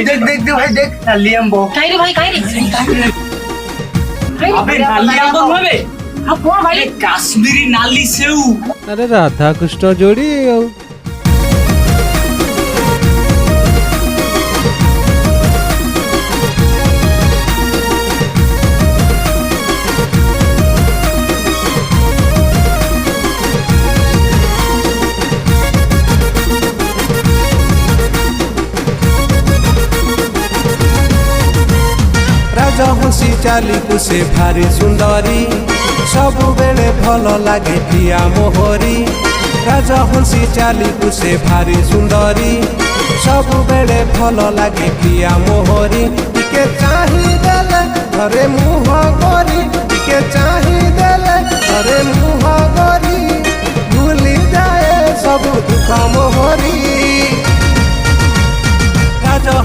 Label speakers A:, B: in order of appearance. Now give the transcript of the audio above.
A: देख देख देख भाई देख नाली आंबो
B: काई रे भाई काई रे
A: अबे नाली आंबो नबे
B: हां कोन भाई
A: काश्मीरी नाली सेऊ
C: अरे राधा कृष्ण जोड़ी
D: हसी चाली कुसे भारी सुंदरी सब बेले भल लागे पिया मोहरी राजा हसी चाली कुसे भारी सुंदरी सब बेले भल लागे पिया मोहरी टिके चाही देले घरे मु